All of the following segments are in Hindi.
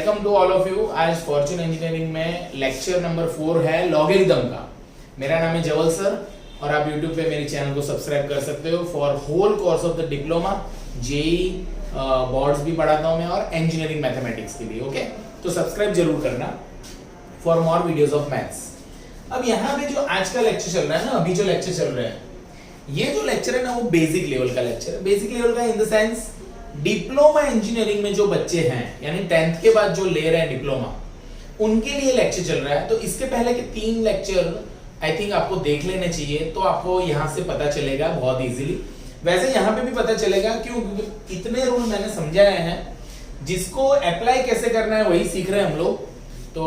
Welcome to all of you. आज फॉर्च्यून इंजीनियरिंग में लेक्चर नंबर 4 है लॉगरिदम का। मेरा नाम है जवल सर और आप यूट्यूब पे मेरे चैनल को सब्सक्राइब कर सकते हो for whole course of the diploma. JE boards भी पढ़ाता हूँ मैं और इंजीनियरिंग मैथमेटिक्स के लिए। ओके, तो सब्सक्राइब जरूर करना for more videos of maths. अब यहाँ पे जो आज का लेक्चर चल रहा है ना, अभी जो लेक्चर चल रहा है, ये जो लेक्चर है ना वो बेसिक लेवल का लेक्चर है। बेसिक लेवल का in the sense diploma engineering में जो बच्चे हैं यानी 10th के बाद जो ले रहे हैं डिप्लोमा, उनके लिए लेक्चर चल रहा है। तो इसके पहले के 3 लेक्चर आई थिंक आपको देख लेने चाहिए, तो आपको यहाँ से पता चलेगा बहुत इजीली। वैसे यहाँ पे भी पता चलेगा क्यों, इतने रूल मैंने समझाए हैं, जिसको अप्लाई कैसे करना है वही सीख रहे हैं हम लोग। तो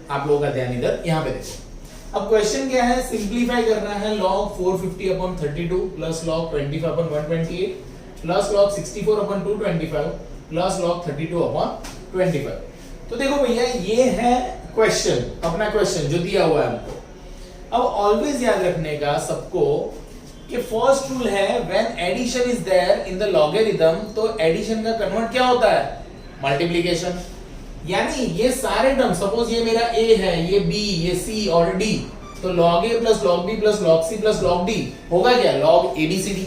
आप लोगों का ध्यान इधर यहाँ पे देखो। अब क्वेश्चन क्या है, सिंप्लीफाई करना है log 450/32 plus log 25/128 plus log 64/225 plus log 32/25। तो देखो भैया, ये है क्वेश्चन, अपना क्वेश्चन जो दिया हुआ है हमको। अब ऑलवेज याद रखने का सबको कि फर्स्ट रूल है when addition is there in the logarithm, तो एडिशन का कन्वर्ट क्या होता है, मल्टीप्लिकेशन। यानी ये सारे टर्म, सपोज ये मेरा a है, ये b, ये c और d, तो log a plus log b plus log c plus log d होगा क्या, log abcd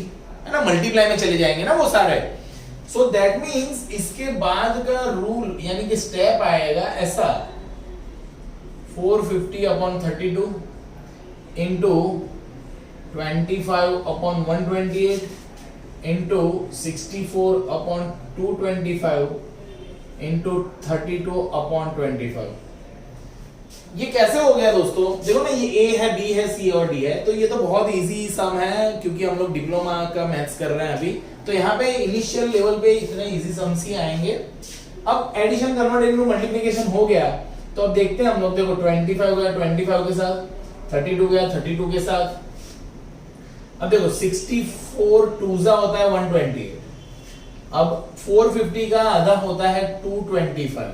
है ना, मल्टीप्लाई में चले जाएंगे ना वो सारे। सो दैट मींस इसके बाद का रूल यानी कि स्टेप आएगा ऐसा, 450/32 इंटू 25/128 इंटू 64/225 इंटू 32/25। ये कैसे हो गया दोस्तों, देखो ना, ये a है, b है, c और d है, तो ये तो बहुत इजी सम है क्योंकि हम लोग डिप्लोमा का मैथ्स कर रहे हैं अभी। तो यहाँ पे इनिशियल लेवल पे इतने इजी सम्स ही आएंगे। अब एडिशन कन्वर्ट इनटू मल्टीप्लिकेशन हो गया, तो अब देखते हैं हम लोग। देखो 25 गया 25 के साथ, 32 गया 32 के साथ। अब देखो 64 2 होता है 128, अब 450 का आधा होता है 225,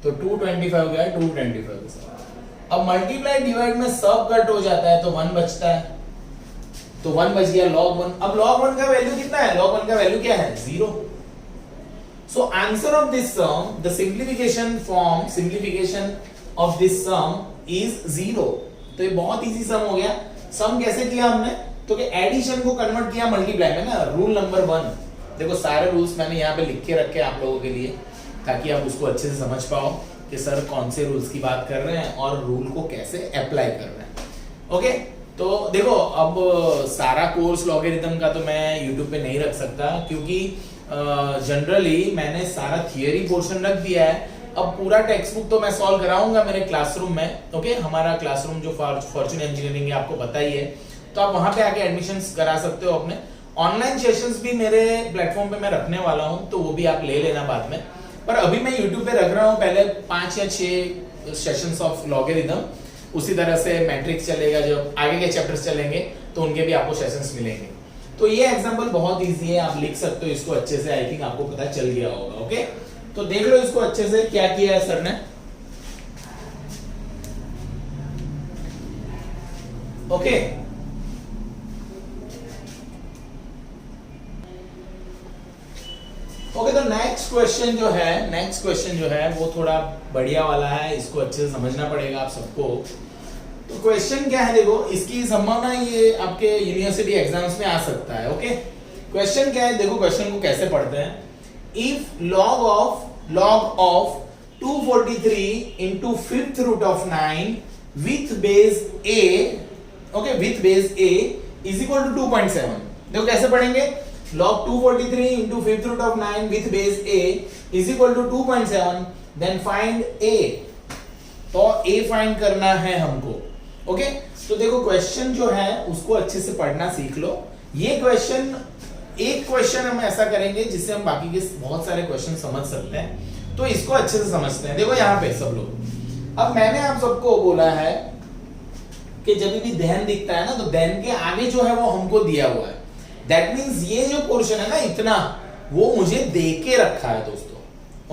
तो 225 गया 225 के साथ। अब मल्टीप्लाई डिवाइड में सब कट हो जाता है तो 1 बचता है, तो 1 बच गया log 1। अब log 1 का वैल्यू कितना है, log 1 का वैल्यू क्या है, 0। So answer of this sum, the simplification form, simplification of this sum is 0। तो ये बहुत इजी सम हो गया। सम कैसे किया हमने, तो कि एडिशन को कन्वर्ट किया मल्टीप्लाई में ना, रूल नंबर 1। देखो सारे रूल्स मैंने यहाँ पे लिख के रखे हैं आप लोगों के लिए, ताकि आप उसको अच्छे से समझ पाओ कि सर कौन से रूल्स की बात कर रहे हैं और रूल को कैसे अप्लाई कर रहे हैं। ओके, तो देखो अब सारा कोर्स लॉगरिथम का तो मैं यूट्यूब पे नहीं रख सकता, क्योंकि जनरली मैंने सारा थियरी पोर्शन रख दिया है। अब पूरा टेक्स्ट बुक तो मैं सॉल्व कराऊंगा मेरे क्लासरूम में। ओके, हमारा क्लासरूम जो फॉर्च्यून इंजीनियरिंग है आपको पता ही है, तो आप वहां पे आके एडमिशंस करा सकते हो अपने। ऑनलाइन सेशंस भी मेरे प्लेटफॉर्म पे मैं रखने वाला हूं, तो वो भी आप ले लेना बाद में। पर अभी मैं YouTube पे रख रहा हूं पहले 5 या 6 सेशंस ऑफ लॉगरिथम। उसी तरह से मैट्रिक्स चलेगा, जब आगे के चैप्टर्स चलेंगे तो उनके भी आपको सेशंस मिलेंगे। तो ये एग्जांपल बहुत इजी है, आप लिख सकते हो इसको अच्छे से। आई थिंक आपको पता चल गया होगा। ओके, तो देख लो इसको अच्छे से, क्या किया है सर ने। ओके, ओके, तो नेक्स्ट क्वेश्चन जो है वो थोड़ा बढ़िया वाला है, इसको अच्छे से समझना पड़ेगा आप सबको। तो क्वेश्चन क्या है, देखो इसकी संभावना ये आपके यूनिवर्सिटी एग्जाम्स में आ सकता है। ओके, क्वेश्चन क्या है, देखो क्वेश्चन को कैसे पढ़ते हैं। If log of 243 into 5th root of 9 with base a, okay, with base a is equal to 2.7। देखो कैसे पढ़ेंगे, log 243 into 5th root of 9 with base a is equal to 2.7, then find a। तो a फाइंड करना है हमको। ओके, तो देखो क्वेश्चन जो है उसको अच्छे से पढ़ना सीख लो। ये क्वेश्चन, एक क्वेश्चन हम ऐसा करेंगे जिससे हम बाकी के बहुत सारे क्वेश्चन समझ सकते हैं, तो इसको अच्छे से समझते हैं। देखो यहाँ पे सब लोग, अब मैंने आप सबको बोला है कि जब भी धन दिखता है ना, तो धन के आगे जो है वो हमको दिया हुआ है। दैट मींस ये जो पोर्शन है ना इतना, वो मुझे दे के रखा है दोस्तों।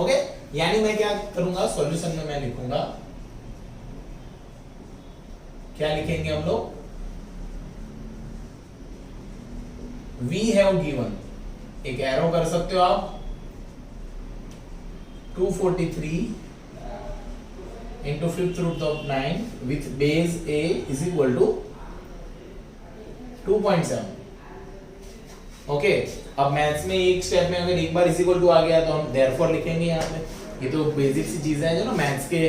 ओके, यानी मैं क्या करूंगा, सॉल्यूशन में मैं लिखूंगा, क्या लिखेंगे हम लोग, V हैव गिवन, एक एरो कर सकते हो आप, 243 into fifth root of 9 with base a is equal to 2.7. Okay, अब मैथ्स में एक स्टेप में अगर एक बार इज इक्वल टू आ गया तो हम देयरफॉर लिखेंगे यहाँ पे। ये तो बेसिक सी चीजें हैं जो ना मैथ्स के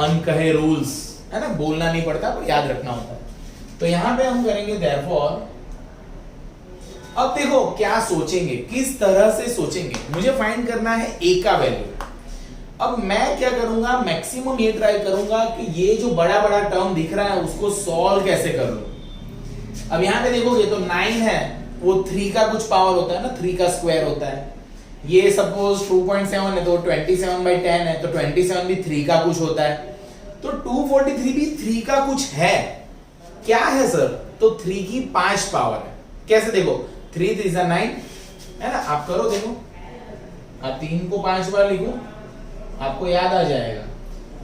अनकहे रूल्स है ना, बोलना नहीं पड़ता पर याद रखना होता है। तो यहाँ पे हम करेंगे देयरफॉर। अब देखो क्या सोचेंगे, किस तरह से सोचेंगे, मुझे फाइंड करना है ए का वैल्यू। अब मैं क्या करूंगा, मैक्सिमम ये ट्राई करूंगा कि ये जो बड़ा बड़ा टर्म दिख रहा है उसको सॉल्व कैसे कर लूं। अब यहाँ पे देखोगे तो 9 है, वो 3 का कुछ पावर होता है ना, 3 का स्क्वायर होता है। ये सपोज 2.7 है तो 27/10 है, तो 27 भी 3 का कुछ होता है, तो 243 भी 3 का कुछ है। क्या है सर, तो 3 की 5 पावर है। कैसे देखो, 3 3 9 है ना, आप करो देखो, आप 3 को 5 बार लिखो आपको याद आ जाएगा।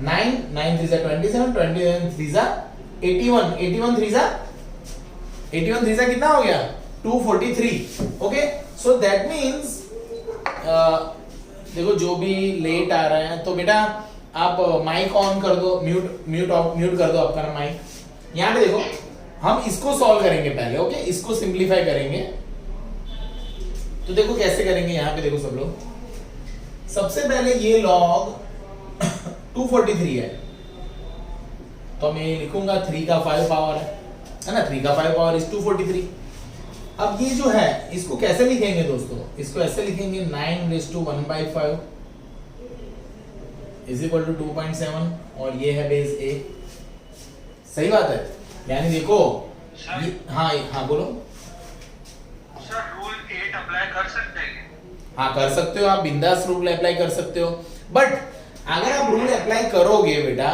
9 9 3 27, 27 3 81, 81 3 कितना हो गया, 243। ओके, सो दैट मीन्स देखो जो भी लेट आ रहे हैं तो बेटा आप माइक ऑन कर दो, म्यूट कर दो आपका ना माइक। यहाँ पे देखो हम इसको सॉल्व करेंगे पहले। ओके, इसको सिंप्लीफाई करेंगे। तो देखो कैसे करेंगे, यहाँ पे देखो सब लोग, सबसे पहले ये लॉग 243 है तो मैं लिखूंगा 3 का 5 पावर है ना, 3 का 5 पावर इज 243। अब ये जो है इसको कैसे लिखेंगे दोस्तों, इसको ऐसे लिखेंगे 9⁻1/5 इज इक्वल टू 2.7 और ये है बेस ए। सही बात है, यानी देखो ये, हाँ बोलो सर। रूल 8 अप्लाई कर सकते हैं? हाँ कर सकते हो, आप बिंदास रूल अप्लाई कर सकते हो। बट अगर आप रूल अप्लाई करोगे बेटा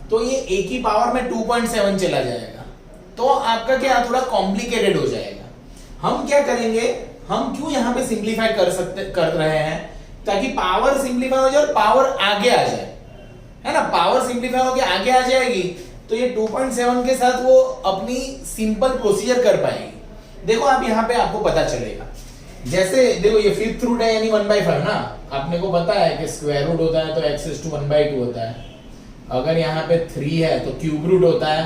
तो ये ए की पावर में 2.7 चला जाएगा, तो आपका क्या थोड़ा कॉम्प्लिकेटेड हो जाएगा। हम क्या करेंगे, हम क्यों यहाँ पे सिंप्लीफाई कर रहे हैं, ताकि पावर सिंप्लीफाई हो जाए और पावर आगे आ जाए, है ना। पावर सिंप्लीफाई होकर आगे आ जाएगी तो ये 2.7 के साथ वो अपनी सिंपल प्रोसीजर कर पाएगी। देखो आप यहाँ पे आपको पता चलेगा, जैसे देखो ये फिफ्थ रूट है यानी 1/5 ना, आपने को पता है कि स्क्वायर रूट होता है तो x⁻² होता है। अगर यहाँ पे 3 है तो क्यूब रूट होता है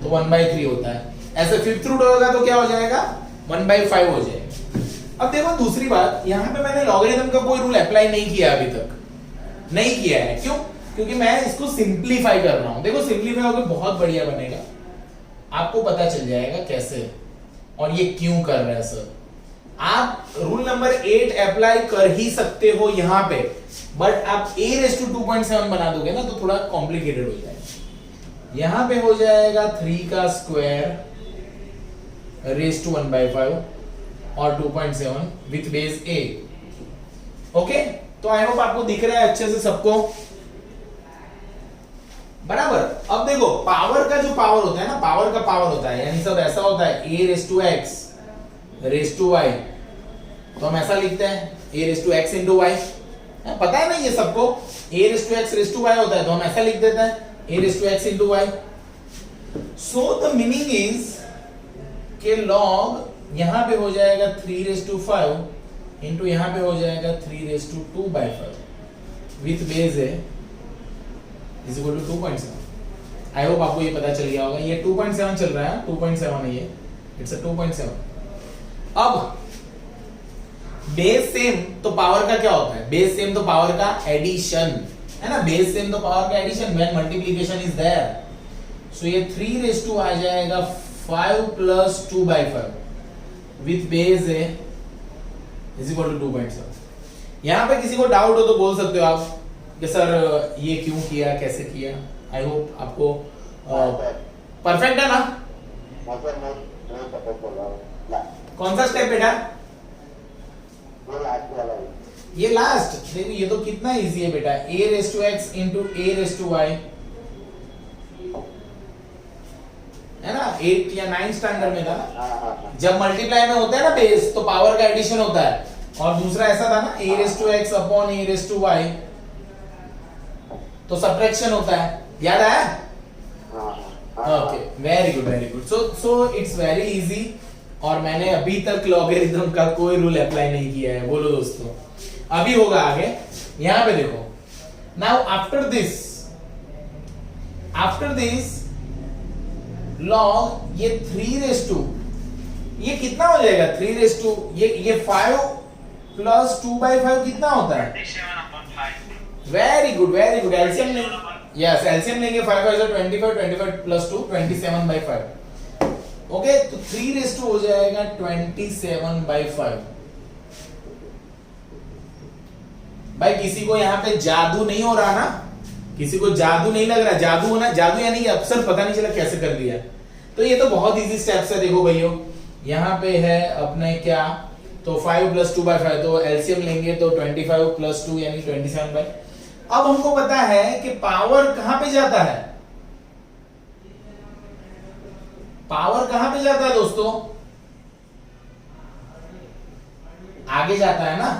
तो 1/3 होता है। ऐसे फिफ्थ रूट होगा तो क्या हो जाएगा, 1/5 हो जाएगा। अब देखो दूसरी बात, यहाँ पे मैंने लॉगरिथम का कोई रूल अप्लाई नहीं किया अभी तक, नहीं किया है। क्यों, क्योंकि मैं इसको सिंप्लीफाई कर रहा हूं। देखो सिंप्लीफाई होकर बहुत बढ़िया बनेगा, आपको पता चल जाएगा कैसे और ये क्यों कर रहे हैं सर। आप रूल नंबर 8 अप्लाई कर ही सकते हो यहाँ पे, बट आप a⁻2.7 बना दोगे ना तो थोड़ा कॉम्प्लिकेटेड हो जाएगा। यहाँ पे हो जाएगा 3 का स्क्वायर ⁻1/5 और 2.7 विथ बेस a। ओके, तो आई होप आपको दिख रहा है अच्छे से सबको, बराबर। अब देखो पावर का जो पावर होता है ना, पावर का पावर होता है यानी सब ऐसा होता है a⁻x⁻y, तो हम ऐसा लिखते हैं a⁻x into y, पता है ना ये सबको, a⁻x⁻y होता है तो हम ऐसा लिख देते हैं a⁻x into y। So the meaning is के लॉग यहां पे हो जाएगा 3⁵ इंटू यहां पे हो जाएगा 3⁵2/5 विथ बेस है is equal to 2.7। I hope आपको ये पता चल गया होगा, ये 2.7 चल रहा है, 2.7 है ये, इट्स अ 2.7। अब बेस सेम तो पावर का क्या होता है, बेस सेम तो पावर का एडिशन है ना, बेस सेम तो पावर का addition when multiplication is there. So ये 3 आ जाएगा 5 + 2/5 विथ बेस है इज इक्वल टू 2.7। यहां पे किसी को डाउट हो तो बोल सकते हो आप कि सर ये क्यों किया, कैसे किया। आई होप आपको परफेक्ट है ना। कौन सा स्टेप बेटा, ये लास्ट। देखो ये तो कितना इजी है बेटा, a⁻x into a⁻y है ना, 8 या 9 स्टैंडर्ड में था ना, जब मल्टीप्लाई में होता है ना बेस तो पावर का एडिशन होता है, और दूसरा ऐसा था ना a⁻x upon a⁻y तो सब्ट्रैक्शन होता है, याद आया। Okay, very good very good. So it's very easy, और मैंने अभी तक लॉगरिथम का कोई रूल अप्लाई नहीं किया है, बोलो दोस्तों। अभी होगा आगे। यहां पे देखो, now after this after this log ये 3 ये कितना हो जाएगा 3 ये 5 प्लस 2/5 कितना होता है 27/5 वेरी गुड एलसीएम लेंगे यस एलसीएम लेंगे 5 5 25 प्लस 2 27/5 ओके तो 3 हो जाएगा 27/5 भाई किसी को यहाँ पे जादू नहीं हो रहा ना किसी को जादू नहीं लग रहा जादू होना जादू यानी कि अक्सर पता नहीं चला कैसे कर दिया तो ये तो बहुत इजी स्टेप्स है देखो भाइयों यहाँ पे है अपने क्या तो 5 प्लस 2/5 तो एलसीएम लेंगे तो 25 प्लस 2 यानी 27/5 अब हमको पता है कि पावर कहां पे जाता है पावर कहां पे जाता है दोस्तों आगे जाता है ना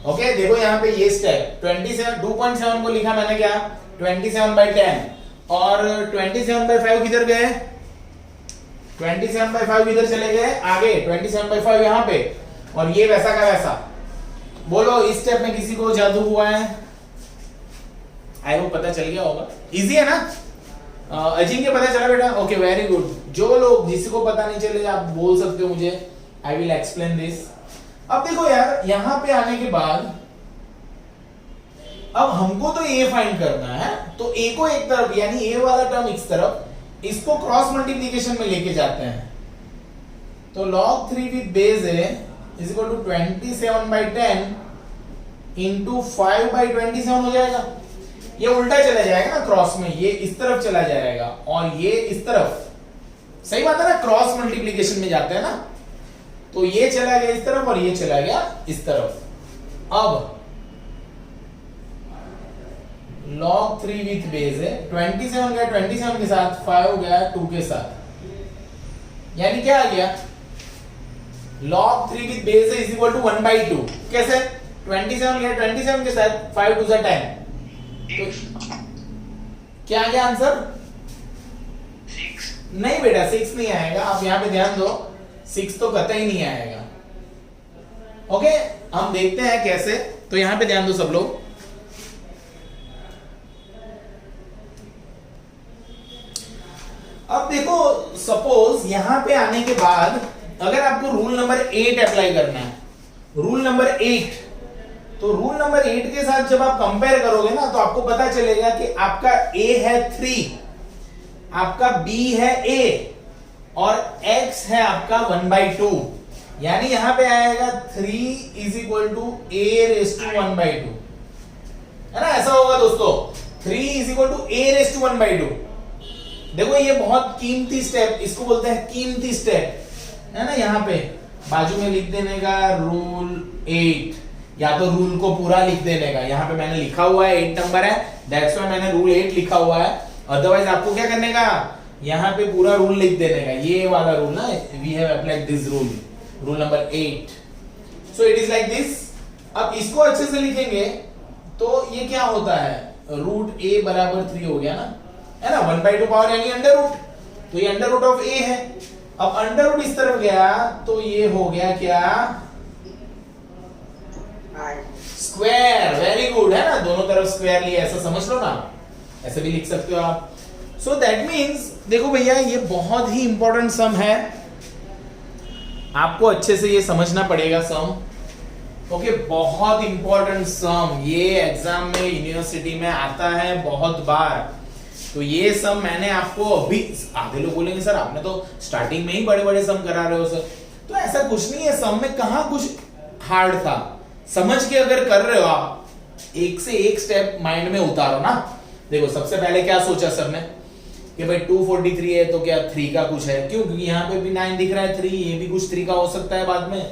ओके देखो यहाँ पे ये स्टेप 2.7 को लिखा मैंने क्या 27/10 और 27/5 किधर गए 27/5 किधर चले गए आगे 27/5 यहाँ पे और ये वैसा का वैसा बोलो इस स्टेप में किसी को जादू हुआ है आई होप पता चल गया होगा इजी है ना अजिंक्य पता चला बेटा ओके वेरी गुड जो लोग जिसको पता नहीं चले आप बोल सकते हो मुझे आई विल एक्सप्लेन दिस अब देखो यार यहां पे आने के बाद अब हमको तो ए फाइंड करना है तो ए को एक तरफ यानी ए वाला टर्म इस तरफ इसको क्रॉस मल्टीप्लीकेशन में लेके जाते हैं तो log 3 with base a is equal to 27/10 into 5/27 हो जाएगा ये उल्टा चला जाएगा ना क्रॉस में ये इस तरफ चला जाएगा और ये इस तरफ सही बात है ना क्रॉस मल्टीप्लीकेशन में जाते हैं ना तो ये चला गया इस तरफ और ये चला गया इस तरफ अब log 3 विथ बेस है 27 गया 27 के साथ 5 गया 2 के साथ यानी क्या आ गया log 3 विथ बेस है इज इक्वल टू 1/2 कैसे 27 गया 27 के साथ 5 2 10 तो क्या आ गया आंसर 6 नहीं बेटा 6 नहीं आएगा आप यहां पे ध्यान दो 6 तो कतई नहीं आएगा ओके हम देखते हैं कैसे तो यहां पे ध्यान दो सब लोग अब देखो सपोज यहां पे आने के बाद अगर आपको रूल नंबर 8 अप्लाई करना है रूल नंबर 8 तो रूल नंबर 8 के साथ जब आप कंपेयर करोगे ना तो आपको पता चलेगा कि आपका a है 3 आपका b है a और x है आपका 1/2 यानी यहां पे आएगा 3 is equal to a raise to 1/2 है ना ऐसा होगा दोस्तों 3 is equal to a raise to 1/2 देखो ये बहुत कीमती स्टेप इसको बोलते हैं कीमती स्टेप है ना यहाँ पे बाजू में लिख देने का रूल 8 या तो रूल को पूरा लिख देने का यहाँ पे मैंने लिखा हुआ है 8 नंबर है दैट्स व्हाई मैंने रूल 8 लिखा हुआ है अदरवाइज आपको क्या करने का यहाँ पे पूरा रूल लिख देने का ये वाला रूल ना we have applied this rule number 8 so it is like this अब इसको अच्छे से लिखेंगे तो ये क्या होता है रूट a बराबर 3 हो गया ना है ना 1/2 पावर यानी अंडर रूट तो ये अंडर रूट ऑफ a है अब अंडर रूट इस तरफ गया तो ये हो गया क्या स्क्वायर वेरी गुड है ना दोनों तरफ स्क्वायर लिया ऐसा समझ लो ना ऐसे भी लिख सकते हो आप सो दैट मीन्स देखो भैया ये बहुत ही इंपॉर्टेंट सम है आपको अच्छे से ये समझना पड़ेगा सम ओके बहुत इंपॉर्टेंट सम ये एग्जाम में यूनिवर्सिटी में आता है बहुत बार तो ये सम मैंने आपको अभी आधे लोग बोलेंगे सर आपने तो स्टार्टिंग में ही बड़े बड़े सम करा रहे हो सर तो ऐसा कुछ नहीं है सम में कहां कुछ हार्ड था समझ के अगर कर रहे हो आप एक से एक स्टेप माइंड में उतारो ना देखो सबसे पहले क्या सोचा सर ने कि भाई 243 है तो क्या 3 का कुछ है क्यों क्योंकि यहाँ पे भी 9 दिख रहा है 3 ये भी कुछ 3 का हो सकता है बाद में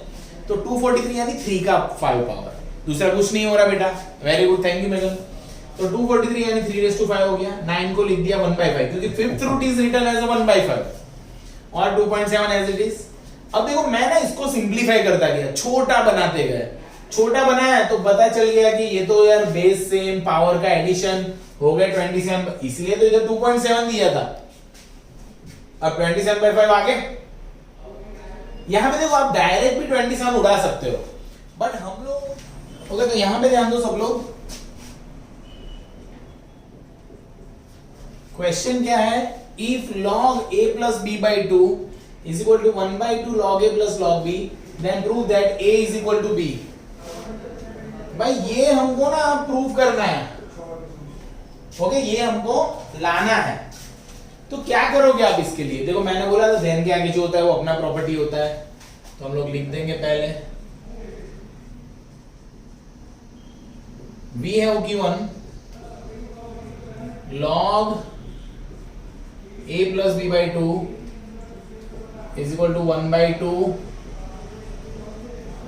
तो 243 यानी 3 का 5 पावर दूसरा कुछ नहीं हो रहा बेटा very good thank you madam तो 243 यानी 3/5 हो गया 9 को लिख दिया 1/5 क्योंकि fifth root is written as 1/5 और 2.7 एज इट इज अब देखो मैं ना इसको सिंप्लीफाई करता गया छोटा बनाते गए छोटा बनाया तो पता चल गया कि ये तो यार बेस सेम पावर का एडिशन हो गया 27 इसलिए तो इधर 2.7 दिया था अब 27/5 आगे यहां पे देखो आप डायरेक्ट भी 27 उड़ा सकते हो बट हम लोग ओके तो यहां पे ध्यान दो सब लोग क्वेश्चन क्या है, if log a plus b by 2 is equal to 1 by 2 log a plus log b, then prove that a is equal to b। भाई ये हमको ना प्रूव करना है, ओके, ये हमको लाना है। तो क्या करोगे आप इसके लिए, देखो मैंने बोला था ध्यान के आगे जो होता है वो अपना प्रॉपर्टी होता है, तो हम लोग लिख देंगे पहले v है वो given log a plus b by 2 is equal to 1 by 2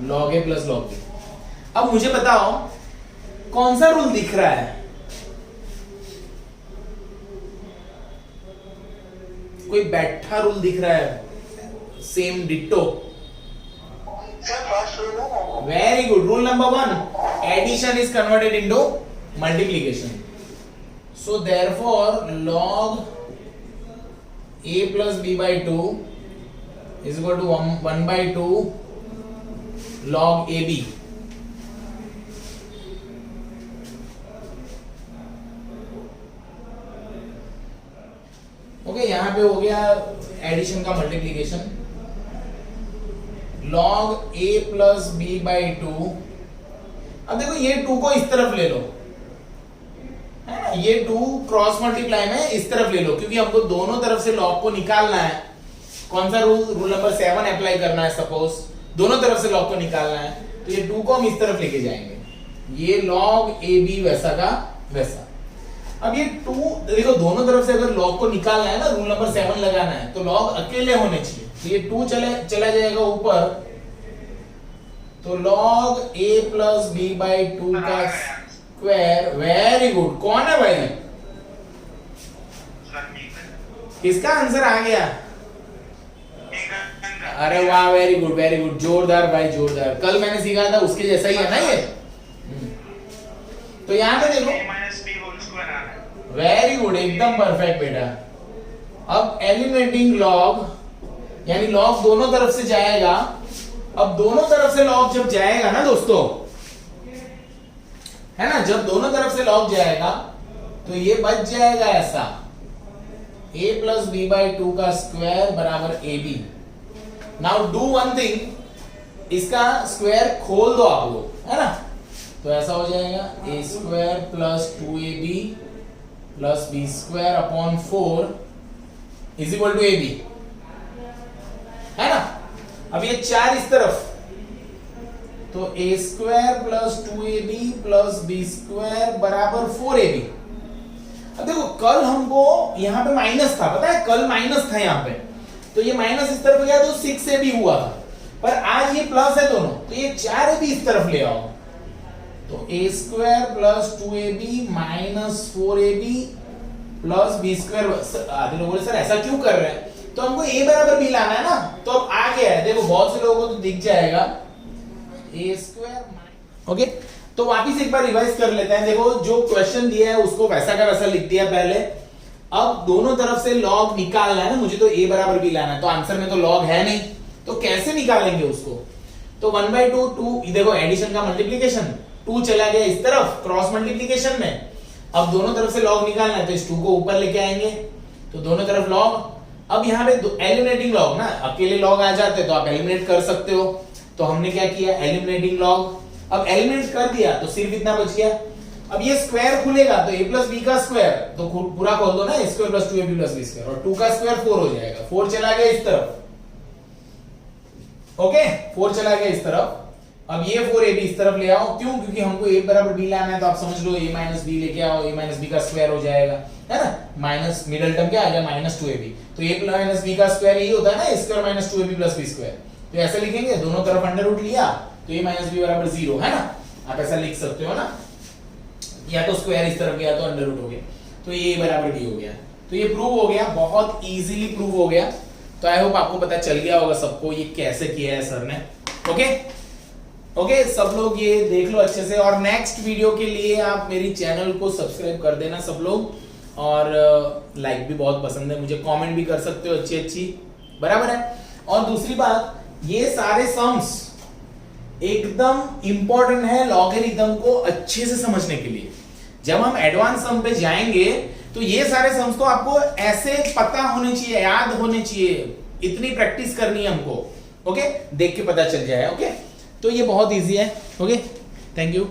log a plus log b। अब मुझे बताओ कौन सा रूल दिख रहा है, कोई बैठा रूल दिख रहा है, same ditto. Very good, rule number 1, addition is converted into multiplication. So therefore log a plus b by 2 is equal to 1 by 2 log ab। Okay, यहां पे हो गया एडिशन का multiplication, log a plus b by 2। अब देखो ये 2 को इस तरफ ले लो, है ना, ये 2 क्रॉस मल्टीप्लाई में इस तरफ ले लो, क्योंकि हमको दोनों तरफ से log को निकालना है। कौन सा रूल, रूल नंबर 7 अप्लाई करना है। सपोज दोनों तरफ से log को निकालना है, तो ये 2 को हम इस तरफ लेके जाएंगे, ये log ab वैसा का वैसा। अब ये 2 देखो दोनों तरफ से अगर log को निकालना है ना, रूल नंबर 7 लगाना है, तो log अकेले होने चाहिए, तो ये 2 चला जाएगा ऊपर, तो log a plus b by 2 का स्क्वायर। वेरी गुड, कौन है भाई, किसका आंसर आ गया? अरे वाह, वेरी गुड वेरी गुड, जोरदार भाई जोरदार, कल मैंने सीखा था उसके जैसा ही है ना ये। तो यहाँ पे देखो, वेरी गुड, एकदम परफेक्ट बेटा। अब एलिमिनेटिंग log, यानी log दोनों तरफ से जाएगा। अब दोनों तरफ से log जब जाएगा ना दोस्तों, है ना, जब दोनों तरफ से log जाएगा तो ये बच जाएगा ऐसा, a plus b by 2 का स्क्वायर बराबर ab। Now do one thing, इसका स्क्वायर खोल दो आप लोग, है ना, तो ऐसा हो जाएगा a square plus 2ab plus b square upon 4 is equal to ab, है ना। अब ये 4 इस तरफ, तो a square plus 2ab plus b square बराबर 4ab। अब देखो कल हमको यहाँ पे माइनस था, पता है, कल माइनस था यहाँ पे, तो ये माइनस इस तरफ गया तो 6ab हुआ था, पर आज ये प्लस है दोनों, तो ये 4ab इस तरफ ले आओ, तो a square plus 2ab minus 4ab plus b square. आधे लोग बोले सर ऐसा क्यों कर रहे हैं, तो हमको a बराबर b लाना है ना, तो अब आ गया है, देखो बहुत से लोगों को तो दिख जाएगा a स्क्वायर। ओके, तो वापिस एक बार रिवाइज कर लेते हैं। देखो जो क्वेश्चन दिया है उसको वैसा का वैसा लिख दिया पहले। अब दोनों तरफ से log निकालना है ना, मुझे तो a बराबर b लाना है, तो आंसर में तो log है नहीं, तो कैसे निकालेंगे उसको, तो 1 by 2 देखो एडिशन का मल्टीप्लीकेशन, 2 चला गया इस तरफ क्रॉस मल्टीप्लीकेशन में। अब दोनों तरफ से log निकालना है, तो इस 2 को ऊपर लेके आएंगे, तो दोनों तरफ log। अब यहाँ पे एलिमिनेटिंग log ना, अकेले log आ जाते तो आप एलिमिनेट कर सकते हो, तो हमने क्या किया, एलिमिनेटिंग log। अब एलिमिनेट कर दिया तो सिर्फ इतना बच गया। अब ये स्क्वायर खुलेगा तो a प्लस b का स्क्वायर, तो पूरा खोल दो ना, a square plus 2ab plus b square, और 2 का स्क्वायर 4 हो जाएगा, 4 चला गया इस तरफ, ओके, 4 चला गया इस तरफ। अब ये 4ab इस तरफ ले आओ, क्यों, क्योंकि हमको a बराबर b लाना है, तो आप समझ लो a माइनस b लेके आओ, a माइनस b का स्क्वायर हो जाएगा, है ना, माइनस मिडिल टर्म क्या आ गया, माइनस 2ab, तो a माइनस b का स्क्वायर यही होता है ना, a square minus 2ab plus b square, तो ऐसे लिखेंगे, दोनों तरफ अंडर रूट लिया, तो a माइनस b बराबर 0, है ना, आप ऐसा लिख सकते हो ना, या तो स्क्वायर इस तरफ गया तो अंडर रूट हो गया, तो ये बराबर b हो गया। तो ये प्रूव हो गया, बहुत इजीली प्रूव हो गया। तो आई होप आपको पता चल गया होगा सबको ये कैसे किया है सर ने। ओके, सब लोग ये देख लो अच्छे से, और नेक्स्ट वीडियो के लिए आप मेरी चैनल को सब्सक्राइब कर देना सब लोग, और लाइक भी बहुत पसंद है मुझे, कमेंट भी कर सकते हो अच्छी बराबर है। और दूसरी बात, ये सारे सम्स एकदम इंपॉर्टेंट है लॉगरिथम को अच्छे से समझने के लिए। जब हम एडवांस सम पे जाएंगे तो ये सारे सम्स तो आपको ऐसे पता होने चाहिए, याद होने चाहिए, इतनी प्रैक्टिस करनी है हमको। ओके, देख के पता चल जाए। ओके, तो ये बहुत इजी है। Okay, thank you.